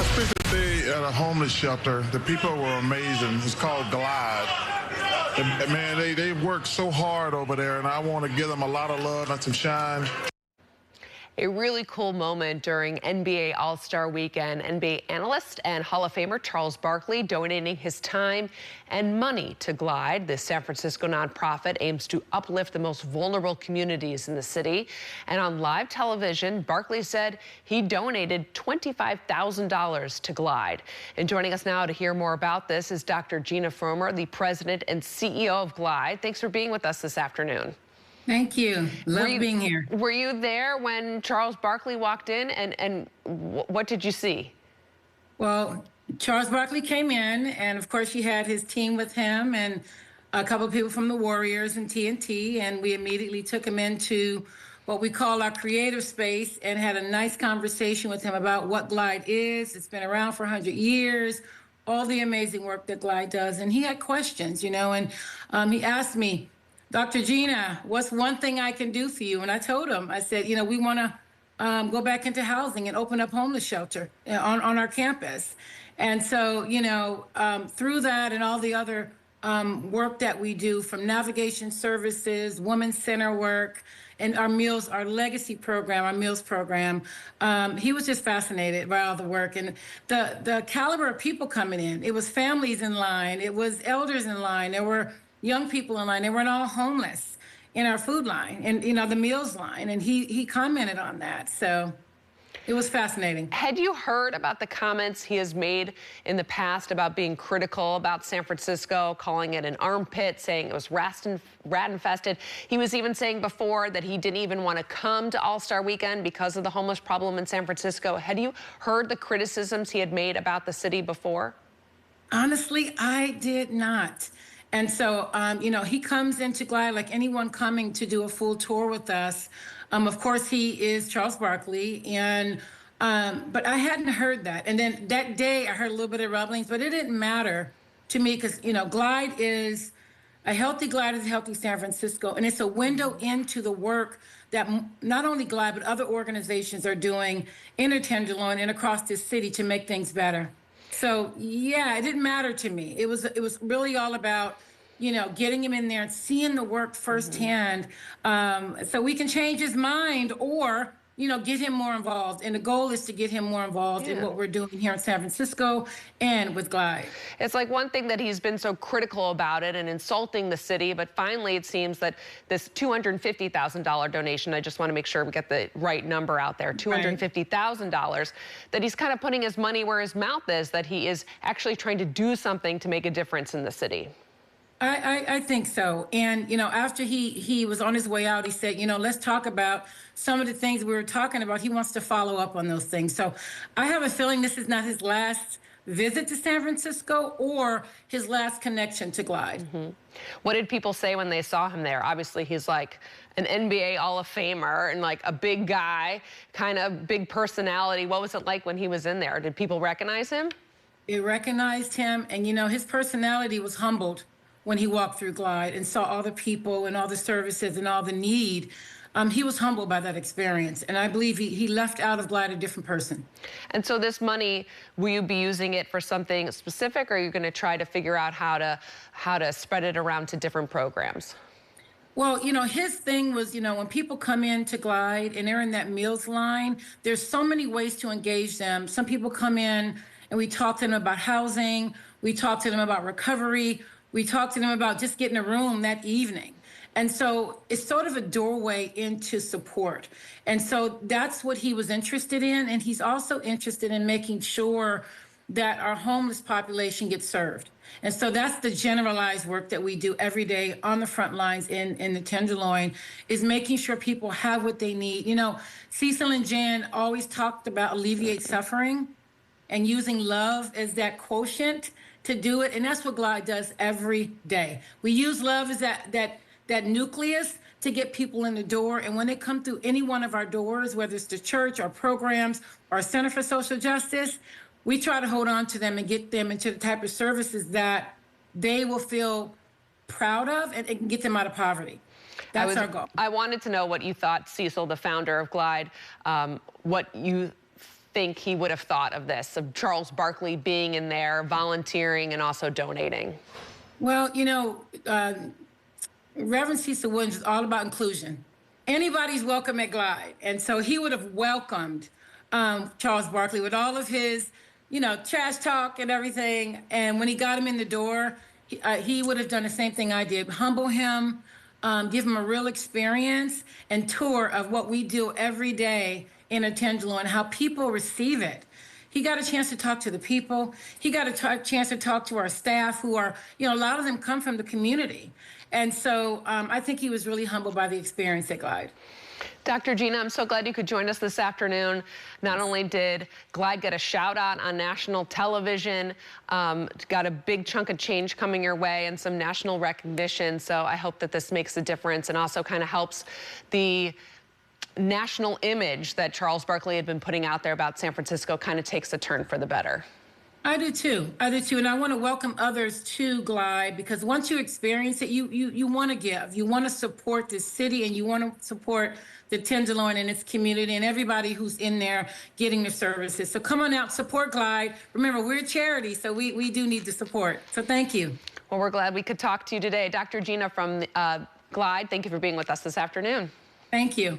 I spent the day at a homeless shelter. The people were amazing. It's called Glide. And man, they work so hard over there, and I want to give them a lot of love and some shine. A really cool moment during NBA All-Star Weekend. NBA analyst and Hall of Famer Charles Barkley donating his time and money to Glide. The San Francisco nonprofit aims to uplift the most vulnerable communities in the city. And on live television, Barkley said he donated $25,000 to Glide. And joining us now to hear more about this is Dr. Gina Fromer, the president and CEO of Glide. Thanks for being with us this afternoon. Thank you. Love being here. Were you there when Charles Barkley walked in, and what did you see? Well, Charles Barkley came in, and of course he had his team with him and a couple of people from the Warriors and TNT, and we immediately took him into what we call our creative space and had a nice conversation with him about what Glide is. It's been around for 100 years, all the amazing work that Glide does. And he had questions, you know, and he asked me, Dr. Gina, what's one thing I can do for you? And I told him, I said, you know, we want to go back into housing and open up homeless shelter on our campus. And so, you know, through that and all the other work that we do, from navigation services, women's center work, and our meals, our legacy program, our meals program, he was just fascinated by all the work and the caliber of people coming in. It was families in line. It was elders in line. There were young people in line. They weren't all homeless in our food line and, you know, the meals line. And he commented on that. So it was fascinating. Had you heard about the comments he has made in the past about being critical about San Francisco, calling it an armpit, saying it was rat infested? He was even saying before that he didn't even want to come to All-Star Weekend because of the homeless problem in San Francisco. Had you heard the criticisms he had made about the city before? Honestly, I did not. And so, you know, he comes into Glide like anyone coming to do a full tour with us. Of course, he is Charles Barkley, and but I hadn't heard that. And then that day, I heard a little bit of rumblings, but it didn't matter to me because, you know, Glide is a healthy San Francisco, and it's a window into the work that not only Glide, but other organizations are doing in the Tenderloin and across this city to make things better. So, yeah, it didn't matter to me. It was really all about, you know, getting him in there and seeing the work firsthand, so we can change his mind or, you know, get him more involved. And the goal is to get him more involved in what we're doing here in San Francisco and with Glide. It's like one thing that he's been so critical about it and insulting the city, but finally it seems that this $250,000 donation, I just want to make sure we get the right number out there, $250,000, that he's kind of putting his money where his mouth is, that he is actually trying to do something to make a difference in the city. I think so. And, you know, after he was on his way out, he said, you know, let's talk about some of the things we were talking about. He wants to follow up on those things. So I have a feeling this is not his last visit to San Francisco or his last connection to Glide. What did people say when they saw him there? Obviously, he's like an NBA Hall of Famer and like a big guy, kind of big personality. What was it like when he was in there? Did people recognize him? They recognized him. And, you know, his personality was humbled when he walked through Glide and saw all the people and all the services and all the need. He was humbled by that experience. And I believe he left out of Glide a different person. And so this money, will you be using it for something specific, or are you going to try to figure out how to spread it around to different programs? Well, you know, his thing was, you know, when people come in to Glide and they're in that meals line, there's so many ways to engage them. Some people come in and we talk to them about housing. We talk to them about recovery. We talked to them about just getting a room that evening. And so it's sort of a doorway into support. And so that's what he was interested in. And he's also interested in making sure that our homeless population gets served. And so that's the generalized work that we do every day on the front lines in the Tenderloin, is making sure people have what they need. You know, Cecil and Jen always talked about alleviate suffering and using love as that quotient to do it. And that's what Glide does every day. We use love as that nucleus to get people in the door. And when they come through any one of our doors, whether it's the church or programs or Center for Social Justice, we try to hold on to them and get them into the type of services that they will feel proud of and it can get them out of poverty. That's our goal. I wanted to know what you thought, Cecil, the founder of Glide, what you think he would have thought of this, of Charles Barkley being in there, volunteering, and also donating? Well, Reverend Cecil Williams is all about inclusion. Anybody's welcome at Glide. And so he would have welcomed Charles Barkley with all of his, trash talk and everything. And when he got him in the door, he would have done the same thing I did. Humble him, give him a real experience and tour of what we do every day in a Tenderloin and how people receive it. He got a chance to talk to the people. He got a chance to talk to our staff who are, a lot of them come from the community. And so I think he was really humbled by the experience at Glide. Dr. Gina, I'm so glad you could join us this afternoon. Not only did Glide get a shout out on national television, got a big chunk of change coming your way and some national recognition. So I hope that this makes a difference and also kind of helps the national image that Charles Barkley had been putting out there about San Francisco kind of takes a turn for the better. I do too. And I want to welcome others to Glide because once you experience it, you want to give. You want to support the city and you want to support the Tenderloin and its community and everybody who's in there getting the services. So come on out, support Glide. Remember, we're a charity, so we do need the support. So thank you. Well, we're glad we could talk to you today. Dr. Gina from Glide, thank you for being with us this afternoon. Thank you.